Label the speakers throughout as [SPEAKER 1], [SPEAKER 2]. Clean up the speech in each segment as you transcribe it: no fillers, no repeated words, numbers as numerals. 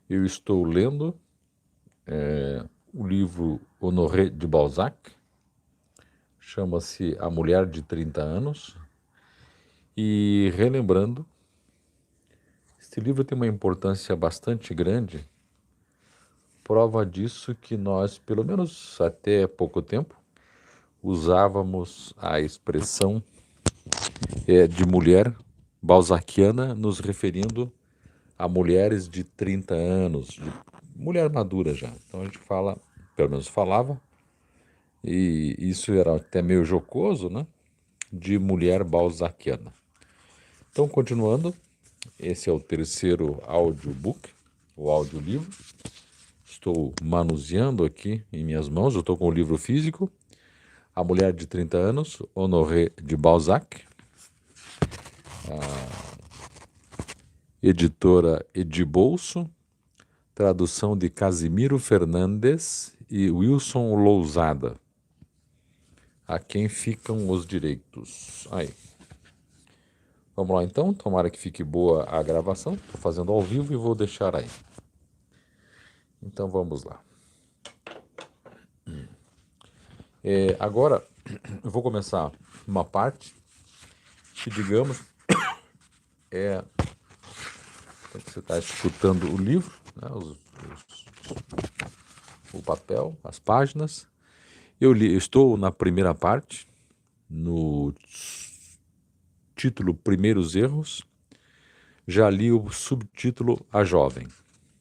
[SPEAKER 1] Eu estou lendo o livro Honoré de Balzac, chama-se A Mulher de 30 Anos, e relembrando, este livro tem uma importância bastante grande, prova disso que nós, pelo menos até pouco tempo, usávamos a expressão de mulher balzaquiana, nos referindo a mulheres de 30 anos, de mulher madura já. Então a gente fala, pelo menos falava, e isso era até meio jocoso, né? De mulher balzaquiana. Então, continuando, esse é o terceiro audiobook, o audiolivro. Estou manuseando aqui em minhas mãos, eu estou com o livro físico, A Mulher de 30 Anos, Honoré de Balzac, editora Edibolso, tradução de Casimiro Fernandes e Wilson Lousada. A quem ficam os direitos? Aí. Vamos lá então, tomara que fique boa a gravação. Estou fazendo ao vivo e vou deixar aí. Então vamos lá. Agora eu vou começar uma parte que, digamos, você está escutando o livro, né, o papel, as páginas. Eu estou na primeira parte, no título Primeiros Erros. Já li o subtítulo A Jovem.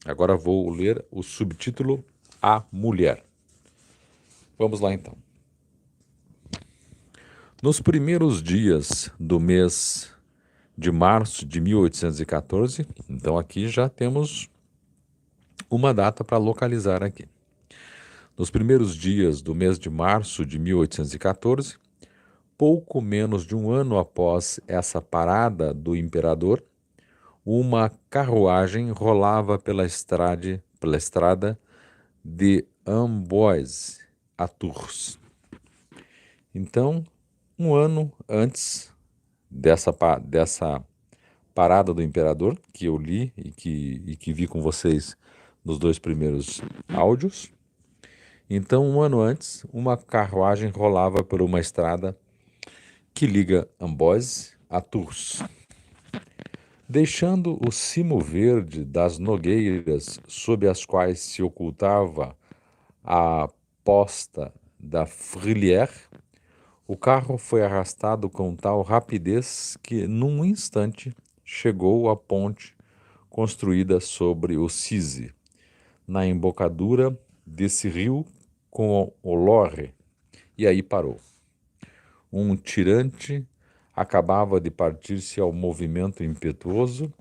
[SPEAKER 1] Agora vou ler o subtítulo A Mulher. Vamos lá então. Nos primeiros dias do mês de março de 1814, então aqui já temos uma data para localizar aqui. Nos primeiros dias do mês de março de 1814, pouco menos de um ano após essa parada do imperador, uma carruagem rolava pela estrada de Amboise a Tours. Então, um ano antes dessa parada do imperador, que eu li e que vi com vocês nos dois primeiros áudios, então, um ano antes, uma carruagem rolava por uma estrada que liga Amboise a Tours. Deixando o cimo verde das nogueiras sob as quais se ocultava a posta da Frillière, o carro foi arrastado com tal rapidez que, num instante, chegou à ponte construída sobre o Cise, na embocadura desse rio com o Loire, e aí parou. Um tirante acabava de partir-se ao movimento impetuoso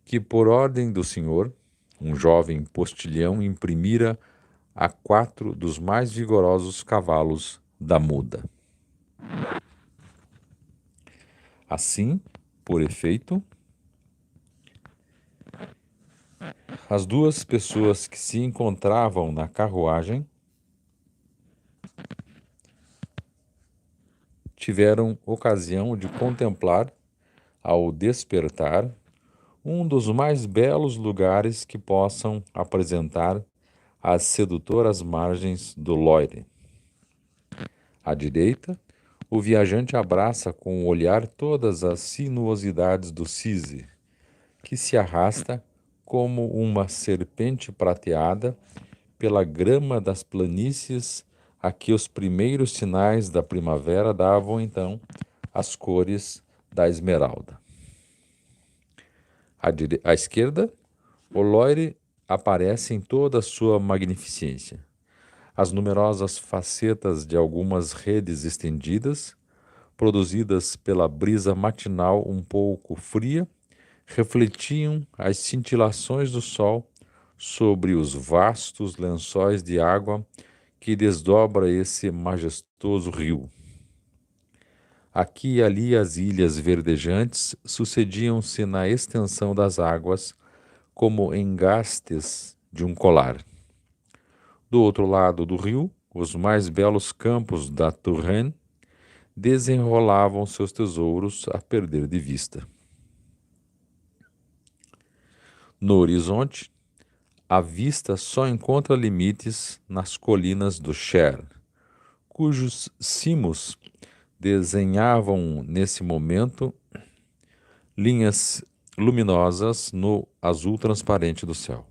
[SPEAKER 1] que, por ordem do senhor, um jovem postilhão imprimira a 4 dos mais vigorosos cavalos da muda. Assim, por efeito, as duas pessoas que se encontravam na carruagem tiveram ocasião de contemplar, ao despertar, um dos mais belos lugares que possam apresentar as sedutoras margens do Loire. À direita, o viajante abraça com o olhar todas as sinuosidades do Cise, que se arrasta como uma serpente prateada pela grama das planícies a que os primeiros sinais da primavera davam então as cores da esmeralda. À esquerda, o Loire aparece em toda a sua magnificência. As numerosas facetas de algumas redes estendidas, produzidas pela brisa matinal um pouco fria, refletiam as cintilações do sol sobre os vastos lençóis de água que desdobra esse majestoso rio. Aqui e ali as ilhas verdejantes sucediam-se na extensão das águas como engastes de um colar. Do outro lado do rio, os mais belos campos da Touraine desenrolavam seus tesouros a perder de vista. No horizonte, A vista só encontra limites nas colinas do Cher, cujos cimos desenhavam nesse momento linhas luminosas no azul transparente do céu.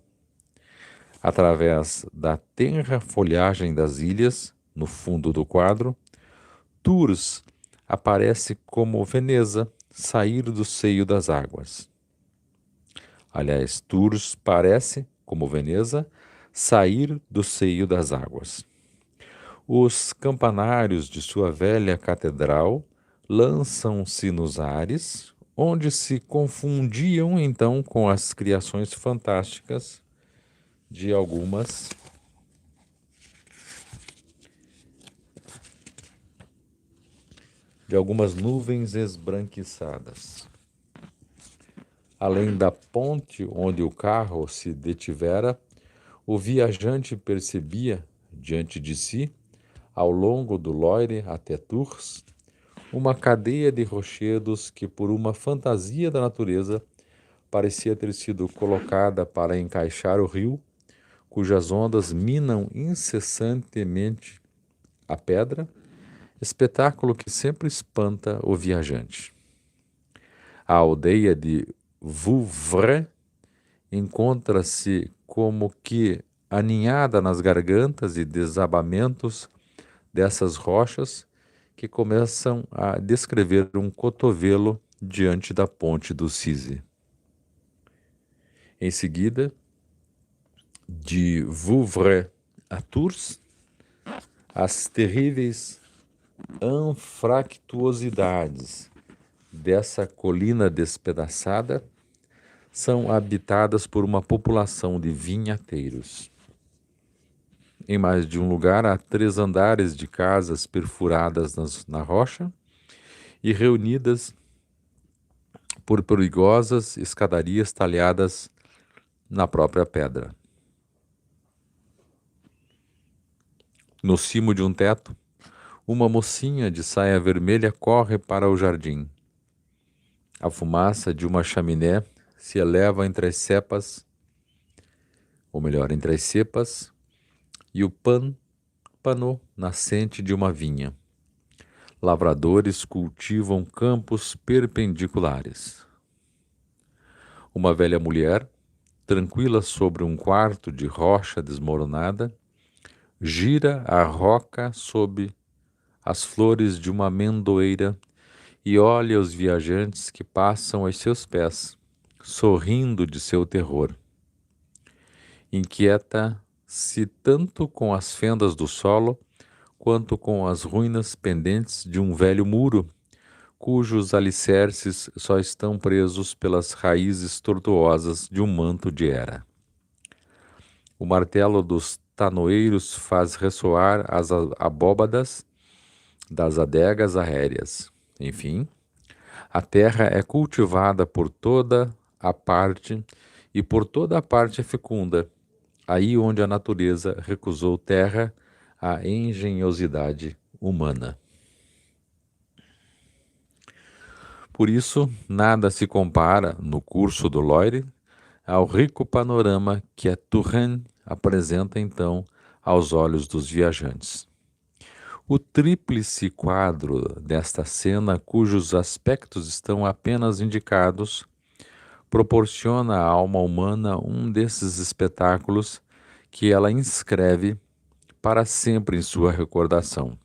[SPEAKER 1] Através da tenra folhagem das ilhas, no fundo do quadro, Tours aparece como Veneza sair do seio das águas. Aliás, Tours parece, como Veneza, sair do seio das águas. Os campanários de sua velha catedral lançam-se nos ares, onde se confundiam então com as criações fantásticas de algumas nuvens esbranquiçadas. Além da ponte onde o carro se detivera, o viajante percebia, diante de si, ao longo do Loire até Tours, uma cadeia de rochedos que, por uma fantasia da natureza, parecia ter sido colocada para encaixar o rio, cujas ondas minam incessantemente a pedra, espetáculo que sempre espanta o viajante. A aldeia de Vouvray encontra-se como que aninhada nas gargantas e desabamentos dessas rochas que começam a descrever um cotovelo diante da ponte do Cise. Em seguida, de Vouvray a Tours, as terríveis anfractuosidades dessa colina despedaçada são habitadas por uma população de vinhateiros. Em mais de um lugar há 3 andares de casas perfuradas na rocha e reunidas por perigosas escadarias talhadas na própria pedra. No cimo de um teto, uma mocinha de saia vermelha corre para o jardim. A fumaça de uma chaminé se eleva entre as cepas, e o pântano nascente de uma vinha. Lavradores cultivam campos perpendiculares. Uma velha mulher, tranquila sobre um quarto de rocha desmoronada, gira a roca sob as flores de uma amendoeira e olha os viajantes que passam aos seus pés, sorrindo de seu terror. Inquieta-se tanto com as fendas do solo, quanto com as ruínas pendentes de um velho muro, cujos alicerces só estão presos pelas raízes tortuosas de um manto de era. O martelo dos tanoeiros faz ressoar as abóbadas das adegas aéreas. Enfim, a terra é cultivada por toda a parte e por toda a parte é fecunda, aí onde a natureza recusou terra à engenhosidade humana. Por isso, nada se compara, no curso do Loire, ao rico panorama que a Touraine apresenta então aos olhos dos viajantes. O tríplice quadro desta cena, cujos aspectos estão apenas indicados, proporciona à alma humana um desses espetáculos que ela inscreve para sempre em sua recordação.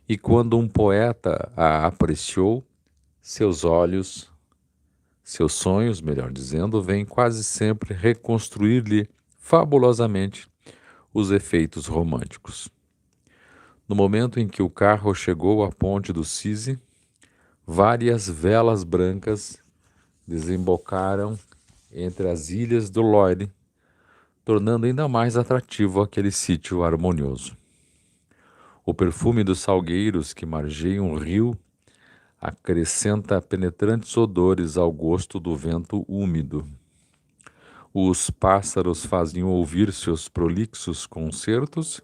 [SPEAKER 1] E quando um poeta a apreciou, seus sonhos, melhor dizendo, vêm quase sempre reconstruir-lhe fabulosamente os efeitos românticos. No momento em que o carro chegou à ponte do Cise, várias velas brancas desembocaram entre as ilhas do Loire, tornando ainda mais atrativo aquele sítio harmonioso. O perfume dos salgueiros que margeiam o rio acrescenta penetrantes odores ao gosto do vento úmido. Os pássaros faziam ouvir seus prolixos concertos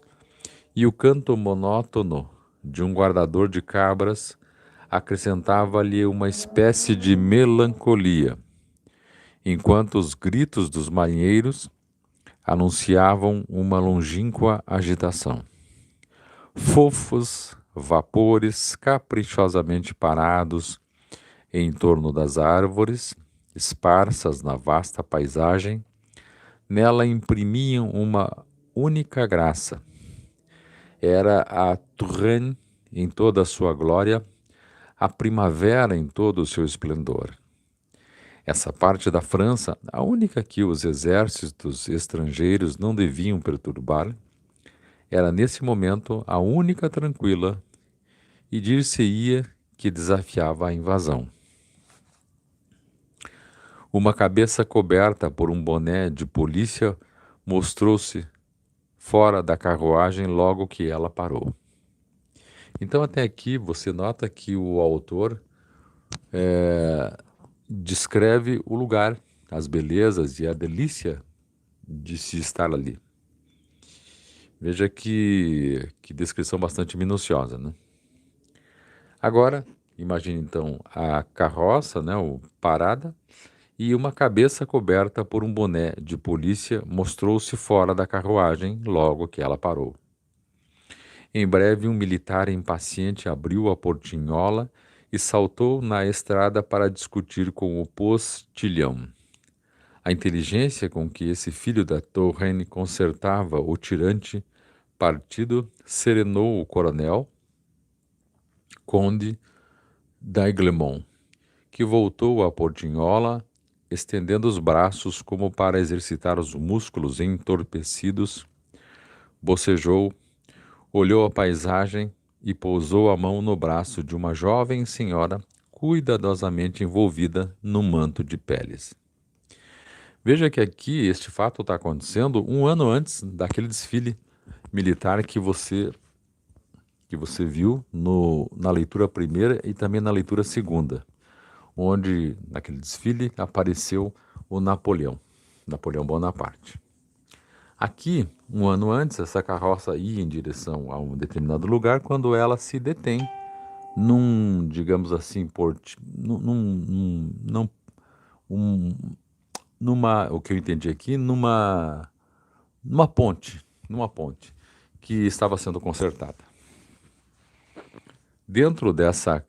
[SPEAKER 1] e o canto monótono de um guardador de cabras acrescentava-lhe uma espécie de melancolia, enquanto os gritos dos marinheiros anunciavam uma longínqua agitação. Fofos vapores caprichosamente parados em torno das árvores, esparsas na vasta paisagem, nela imprimiam uma única graça. Era a Touraine em toda a sua glória, a primavera em todo o seu esplendor. Essa parte da França, a única que os exércitos estrangeiros não deviam perturbar, era nesse momento a única tranquila e dir-se-ia que desafiava a invasão. Uma cabeça coberta por um boné de polícia mostrou-se fora da carruagem logo que ela parou. Então até aqui você nota que o autor descreve o lugar, as belezas e a delícia de se estar ali. Veja que descrição bastante minuciosa, né? Agora, imagine então a carroça, né, parada, e uma cabeça coberta por um boné de polícia mostrou-se fora da carruagem logo que ela parou. Em breve, um militar impaciente abriu a portinhola e saltou na estrada para discutir com o postilhão. A inteligência com que esse filho da Touraine consertava o tirante partido serenou o coronel, conde d'Aiglemont, que voltou à portinhola, estendendo os braços como para exercitar os músculos entorpecidos, bocejou, olhou a paisagem e pousou a mão no braço de uma jovem senhora cuidadosamente envolvida num manto de peles. Veja que aqui este fato está acontecendo um ano antes daquele desfile militar que você viu na leitura primeira e também na leitura segunda, onde naquele desfile apareceu o Napoleão Bonaparte. Aqui, um ano antes, essa carroça ia em direção a um determinado lugar quando ela se detém num, digamos assim, o que eu entendi aqui, numa ponte que estava sendo consertada. Dentro dessa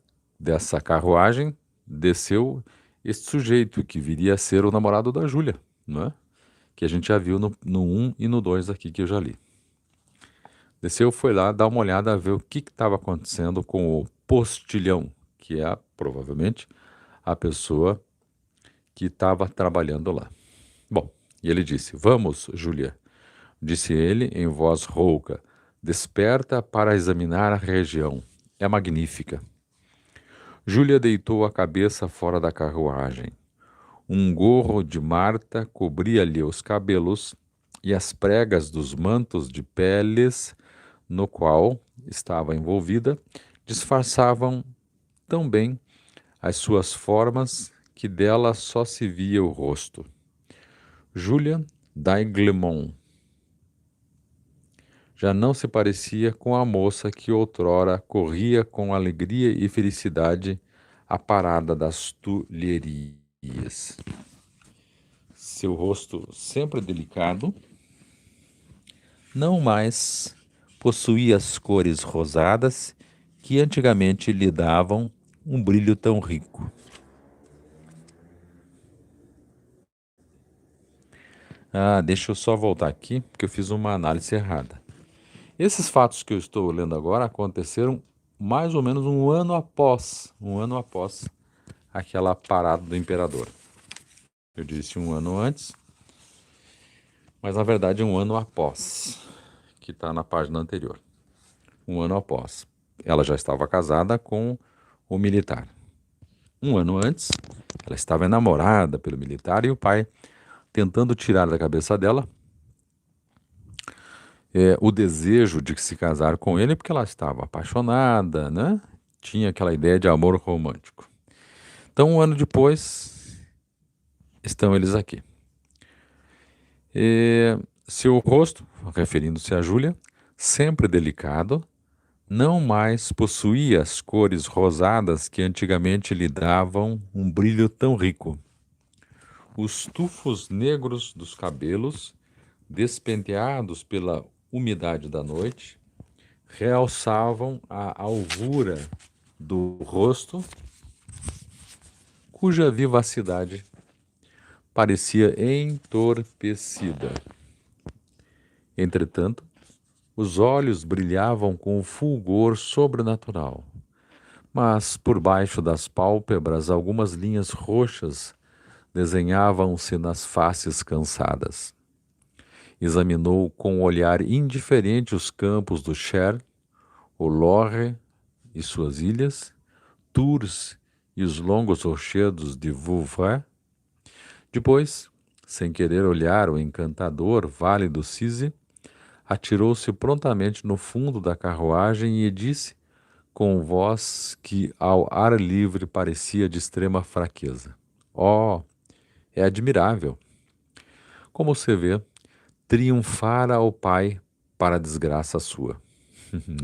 [SPEAKER 1] carruagem desceu este sujeito que viria a ser o namorado da Júlia, não é? Que a gente já viu no 1 e no 2 aqui que eu já li. Desceu, foi lá dar uma olhada a ver o que estava acontecendo com o postilhão, que é provavelmente a pessoa que estava trabalhando lá. Bom, e ele disse: "Vamos, Júlia", disse ele em voz rouca, "desperta para examinar a região. É magnífica." Júlia deitou a cabeça fora da carruagem. Um gorro de Marta cobria-lhe os cabelos e as pregas dos mantos de peles no qual estava envolvida disfarçavam tão bem as suas formas que dela só se via o rosto. Júlia d'Aiglemont já não se parecia com a moça que outrora corria com alegria e felicidade à parada das Tulherias. Seu rosto, sempre delicado, não mais possuía as cores rosadas que antigamente lhe davam um brilho tão rico. Deixa eu só voltar aqui, porque eu fiz uma análise errada. Esses fatos que eu estou lendo agora aconteceram mais ou menos um ano após aquela parada do imperador. Eu disse um ano antes, mas na verdade um ano após, que está na página anterior. Um ano após. Ela já estava casada com o militar. Um ano antes, ela estava enamorada pelo militar e o pai tentando tirar da cabeça dela o desejo de se casar com ele, porque ela estava apaixonada, né? Tinha aquela ideia de amor romântico. Então, um ano depois, estão eles aqui. Seu rosto, referindo-se a Júlia, sempre delicado, não mais possuía as cores rosadas que antigamente lhe davam um brilho tão rico. Os tufos negros dos cabelos despenteados pela umidade da noite, realçavam a alvura do rosto, cuja vivacidade parecia entorpecida. Entretanto, os olhos brilhavam com um fulgor sobrenatural, mas por baixo das pálpebras algumas linhas roxas desenhavam-se nas faces cansadas. Examinou com um olhar indiferente os campos do Cher, o Loire e suas ilhas, Tours e os longos rochedos de Vouvray. Depois, sem querer olhar o encantador vale do Cise, atirou-se prontamente no fundo da carruagem e disse, com voz que ao ar livre parecia de extrema fraqueza: "Oh, é admirável! Como você vê, triunfara o pai para a desgraça sua."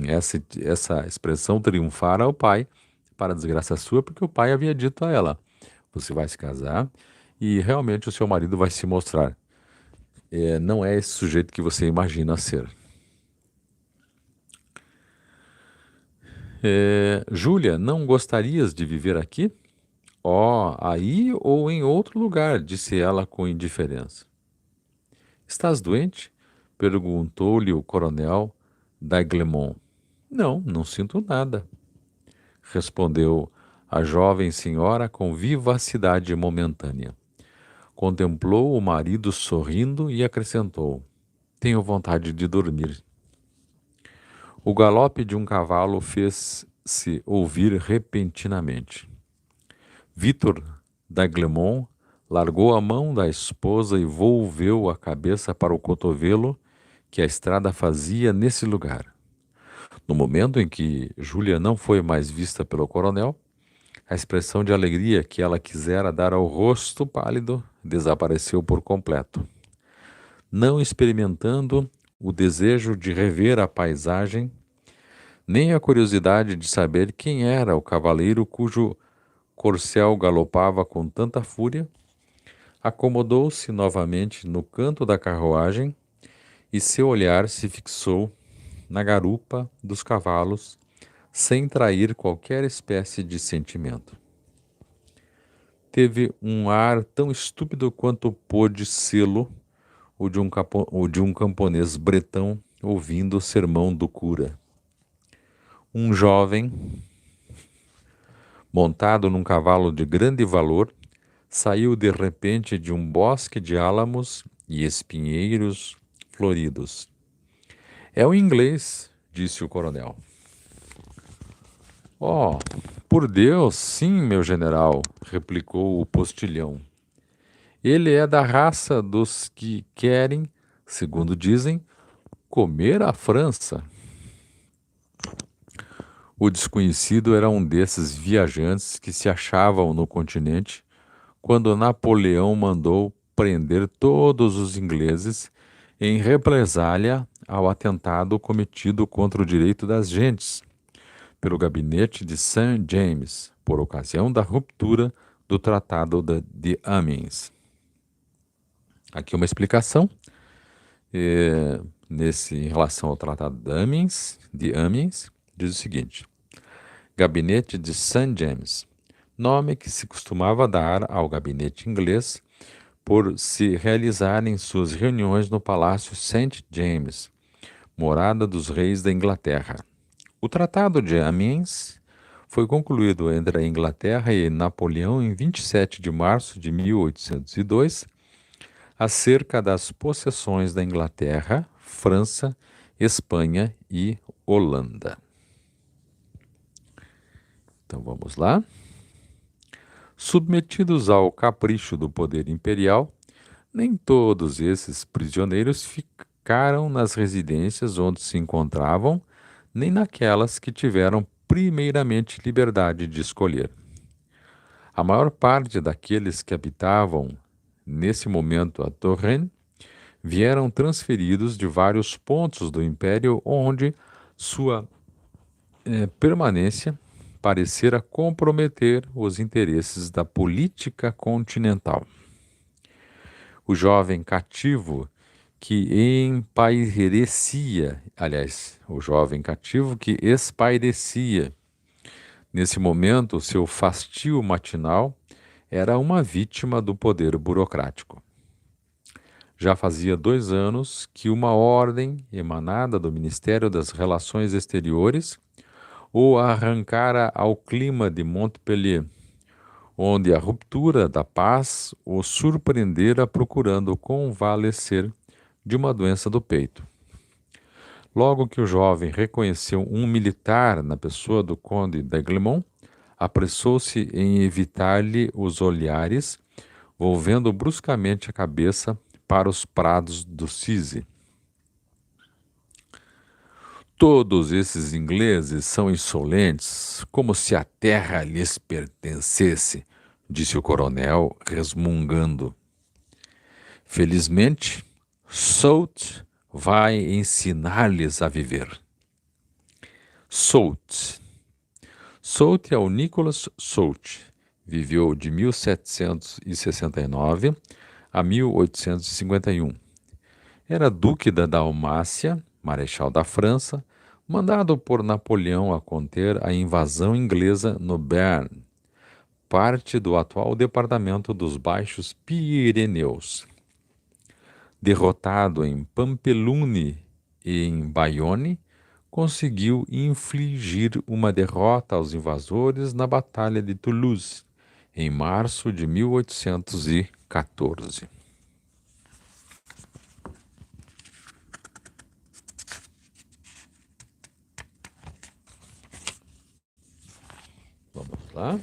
[SPEAKER 1] Essa expressão, triunfara o pai para a desgraça sua, porque o pai havia dito a ela: você vai se casar e realmente o seu marido vai se mostrar. Não é esse sujeito que você imagina ser. Júlia, não gostarias de viver aqui? Oh, aí ou em outro lugar, disse ela com indiferença. Estás doente? Perguntou-lhe o coronel d'Aiglemont. Não, não sinto nada, respondeu a jovem senhora com vivacidade momentânea. Contemplou o marido sorrindo e acrescentou: tenho vontade de dormir. O galope de um cavalo fez-se ouvir repentinamente. Victor d'Aiglemont largou a mão da esposa e volveu a cabeça para o cotovelo que a estrada fazia nesse lugar. No momento em que Júlia não foi mais vista pelo coronel, a expressão de alegria que ela quisera dar ao rosto pálido desapareceu por completo. Não experimentando o desejo de rever a paisagem, nem a curiosidade de saber quem era o cavaleiro cujo corcel galopava com tanta fúria, acomodou-se novamente no canto da carruagem e seu olhar se fixou na garupa dos cavalos, sem trair qualquer espécie de sentimento. Teve um ar tão estúpido quanto pôde sê-lo o de um camponês bretão ouvindo o sermão do cura. Um jovem, montado num cavalo de grande valor, saiu de repente de um bosque de álamos e espinheiros floridos. É o inglês, disse o coronel. Oh, por Deus, sim, meu general, replicou o postilhão. Ele é da raça dos que querem, segundo dizem, comer a França. O desconhecido era um desses viajantes que se achavam no continente quando Napoleão mandou prender todos os ingleses em represália ao atentado cometido contra o direito das gentes pelo gabinete de St. James, por ocasião da ruptura do Tratado de Amiens. Aqui uma explicação. Em relação ao Tratado de Amiens, diz o seguinte: Gabinete de St. James, nome que se costumava dar ao gabinete inglês por se realizarem suas reuniões no Palácio St. James, morada dos reis da Inglaterra. O Tratado de Amiens foi concluído entre a Inglaterra e Napoleão em 27 de março de 1802, acerca das possessões da Inglaterra, França, Espanha e Holanda. Então vamos lá. Submetidos ao capricho do poder imperial, nem todos esses prisioneiros ficaram nas residências onde se encontravam, nem naquelas que tiveram primeiramente liberdade de escolher. A maior parte daqueles que habitavam nesse momento a Touraine vieram transferidos de vários pontos do império onde sua permanência parecera comprometer os interesses da política continental. O jovem cativo que empairecia, aliás, o jovem cativo que espairecia. Nesse momento, seu fastio matinal era uma vítima do poder burocrático. Já fazia 2 anos que uma ordem emanada do Ministério das Relações Exteriores o arrancara ao clima de Montpellier, onde a ruptura da paz o surpreendera procurando convalescer de uma doença do peito. Logo que o jovem reconheceu um militar na pessoa do conde d'Aiglemont, apressou-se em evitar-lhe os olhares, volvendo bruscamente a cabeça para os prados do Cise. Todos esses ingleses são insolentes, como se a terra lhes pertencesse, disse o coronel, resmungando. Felizmente, Soult vai ensinar-lhes a viver. Soult. Soult é o Nicholas Soult. Viveu de 1769 a 1851. Era duque da Dalmácia, marechal da França, mandado por Napoleão a conter a invasão inglesa no Béarn, parte do atual departamento dos Baixos Pirineus. Derrotado em Pampelune e em Bayonne, conseguiu infligir uma derrota aos invasores na Batalha de Toulouse, em março de 1814. Vamos lá.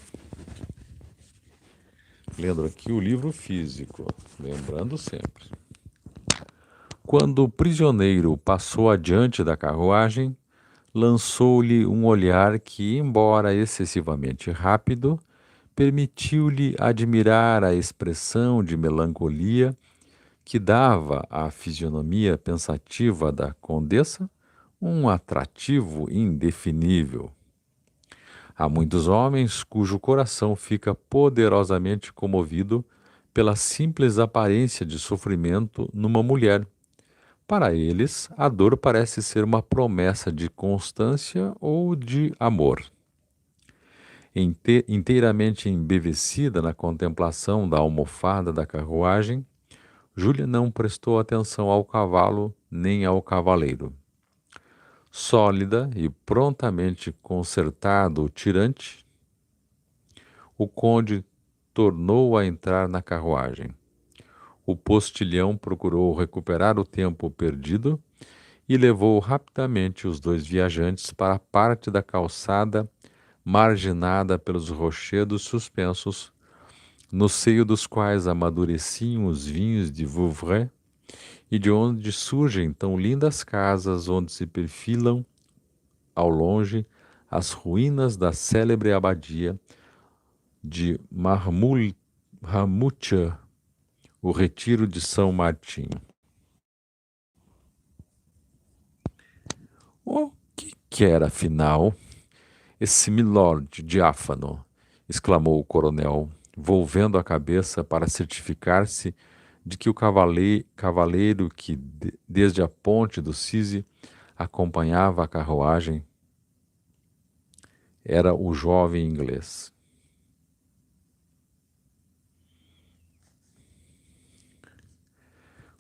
[SPEAKER 1] Lendo aqui o livro físico, lembrando sempre. Quando o prisioneiro passou adiante da carruagem, lançou-lhe um olhar que, embora excessivamente rápido, permitiu-lhe admirar a expressão de melancolia que dava à fisionomia pensativa da condessa um atrativo indefinível. Há muitos homens cujo coração fica poderosamente comovido pela simples aparência de sofrimento numa mulher. Para eles, a dor parece ser uma promessa de constância ou de amor. Inteiramente embevecida na contemplação da almofada da carruagem, Júlia não prestou atenção ao cavalo nem ao cavaleiro. Sólida e prontamente consertado o tirante, o conde tornou a entrar na carruagem. O postilhão procurou recuperar o tempo perdido e levou rapidamente os dois viajantes para a parte da calçada marginada pelos rochedos suspensos, no seio dos quais amadureciam os vinhos de Vouvray, e de onde surgem tão lindas casas onde se perfilam, ao longe, as ruínas da célebre abadia de Marmouture, o retiro de São Martim. O que era, afinal, esse milord diáfano? Exclamou o coronel, volvendo a cabeça para certificar-se de que o cavaleiro que, desde a ponte do Cise, acompanhava a carruagem era o jovem inglês.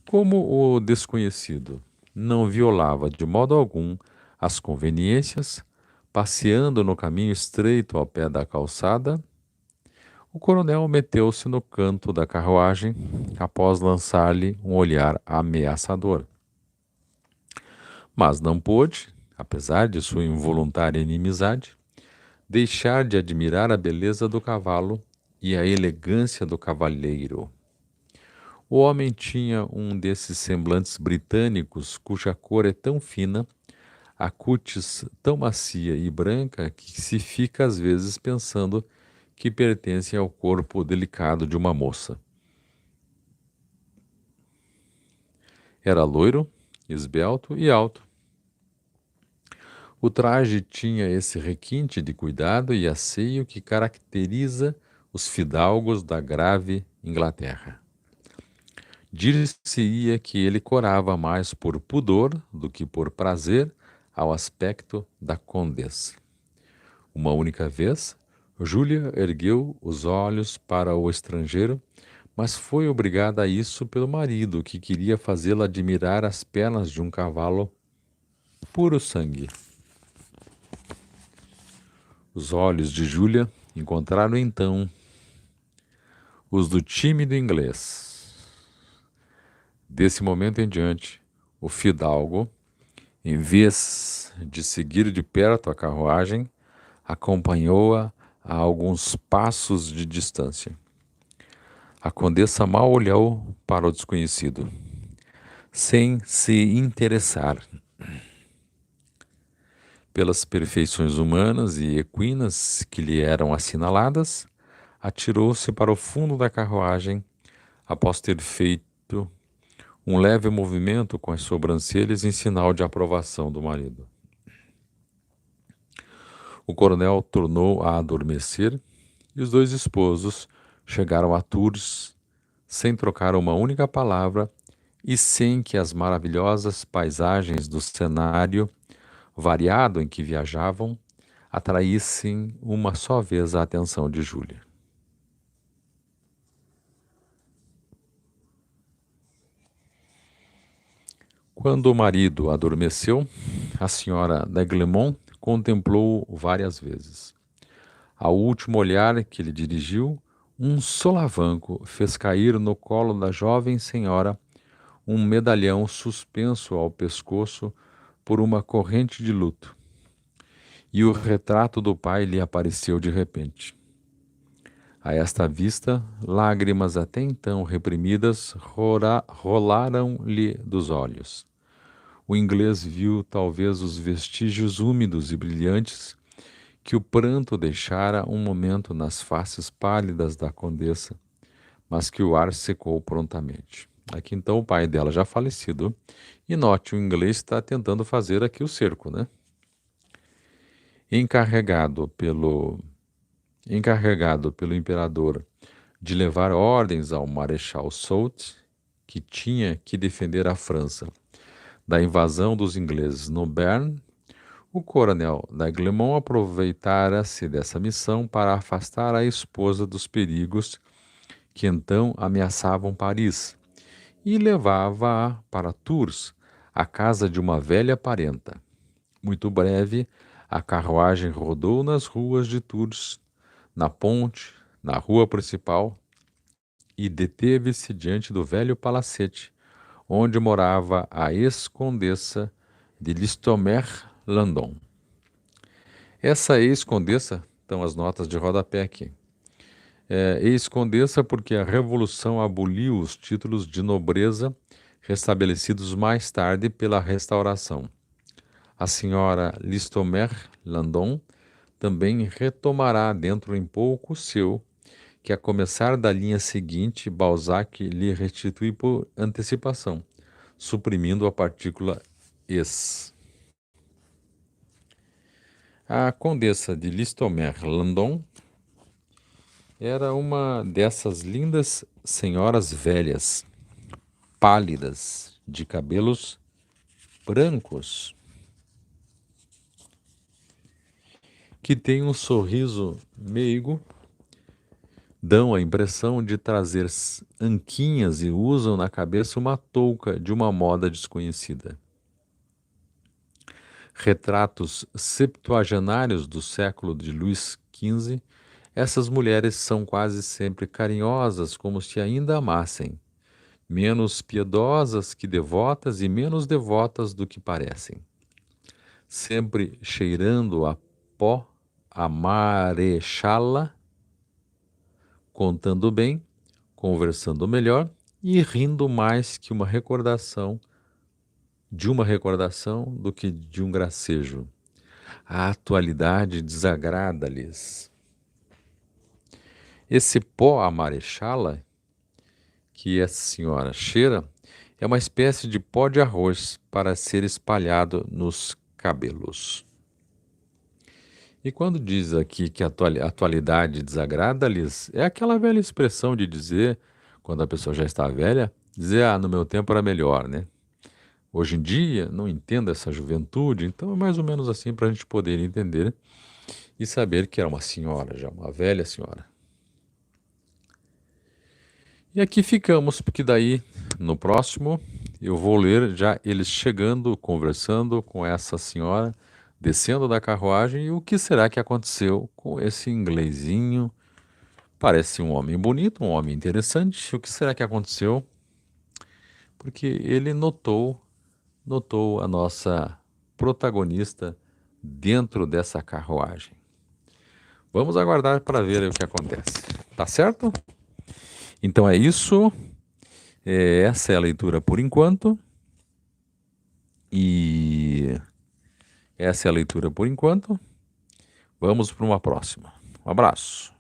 [SPEAKER 1] Como o desconhecido não violava de modo algum as conveniências, passeando no caminho estreito ao pé da calçada, o coronel meteu-se no canto da carruagem após lançar-lhe um olhar ameaçador. Mas não pôde, apesar de sua involuntária inimizade, deixar de admirar a beleza do cavalo e a elegância do cavalheiro. O homem tinha um desses semblantes britânicos cuja cor é tão fina, a cútis tão macia e branca que se fica às vezes pensando que pertencem ao corpo delicado de uma moça. Era loiro, esbelto e alto. O traje tinha esse requinte de cuidado e asseio que caracteriza os fidalgos da grave Inglaterra. Dir-se-ia que ele corava mais por pudor do que por prazer ao aspecto da condessa. Uma única vez, Júlia ergueu os olhos para o estrangeiro, mas foi obrigada a isso pelo marido, que queria fazê-la admirar as pernas de um cavalo puro sangue. Os olhos de Júlia encontraram então os do tímido inglês. Desse momento em diante, o fidalgo, em vez de seguir de perto a carruagem, acompanhou-a a alguns passos de distância. A condessa mal olhou para o desconhecido, sem se interessar pelas perfeições humanas e equinas que lhe eram assinaladas, atirou-se para o fundo da carruagem após ter feito um leve movimento com as sobrancelhas em sinal de aprovação do marido. O coronel tornou a adormecer e os dois esposos chegaram a Tours sem trocar uma única palavra e sem que as maravilhosas paisagens do cenário variado em que viajavam atraíssem uma só vez a atenção de Júlia. Quando o marido adormeceu, a senhora d'Aiglemont contemplou-o várias vezes. Ao último olhar que lhe dirigiu, um solavanco fez cair no colo da jovem senhora um medalhão suspenso ao pescoço por uma corrente de luto. E o retrato do pai lhe apareceu de repente. A esta vista, lágrimas até então reprimidas rolaram-lhe dos olhos. O inglês viu talvez os vestígios úmidos e brilhantes que o pranto deixara um momento nas faces pálidas da condessa, mas que o ar secou prontamente. Aqui então o pai dela já falecido, e note, o inglês está tentando fazer aqui o cerco, né? Encarregado pelo imperador de levar ordens ao Marechal Soult, que tinha que defender a França da invasão dos ingleses no Béarn, o coronel d'Aiglemont aproveitara-se dessa missão para afastar a esposa dos perigos que então ameaçavam Paris e levava-a para Tours, a casa de uma velha parenta. Muito breve, a carruagem rodou nas ruas de Tours, na ponte, na rua principal, e deteve-se diante do velho palacete, onde morava a ex-condessa de Listomère-Landon. Essa ex-condessa, estão as notas de rodapé aqui, ex-condessa porque a Revolução aboliu os títulos de nobreza restabelecidos mais tarde pela Restauração. A senhora Listomère-Landon também retomará dentro em pouco o seu, que a começar da linha seguinte, Balzac lhe restitui por antecipação, suprimindo a partícula es. A condessa de Listomère-Landon era uma dessas lindas senhoras velhas, pálidas, de cabelos brancos, que têm um sorriso meigo, dão a impressão de trazer anquinhas e usam na cabeça uma touca de uma moda desconhecida. Retratos septuagenários do século de Luís XV, essas mulheres são quase sempre carinhosas, como se ainda amassem, menos piedosas que devotas e menos devotas do que parecem. Sempre cheirando a pó, a marechala, contando bem, conversando melhor e rindo mais que uma recordação do que de um gracejo. A atualidade desagrada-lhes. Esse pó a marechala, que essa senhora cheira, é uma espécie de pó de arroz para ser espalhado nos cabelos. E quando diz aqui que a atualidade desagrada-lhes, é aquela velha expressão de dizer, quando a pessoa já está velha, dizer, ah, no meu tempo era melhor, né? Hoje em dia, não entendo essa juventude, então é mais ou menos assim para a gente poder entender e saber que era uma senhora, já uma velha senhora. E aqui ficamos, porque daí no próximo eu vou ler já eles chegando, conversando com essa senhora, descendo da carruagem e o que será que aconteceu com esse inglesinho. Parece um homem bonito, um homem interessante. O que será que aconteceu? Porque ele notou a nossa protagonista dentro dessa carruagem. Vamos aguardar para ver o que acontece. Tá certo? Então é isso. Essa é a leitura por enquanto. E essa é a leitura por enquanto. Vamos para uma próxima. Um abraço.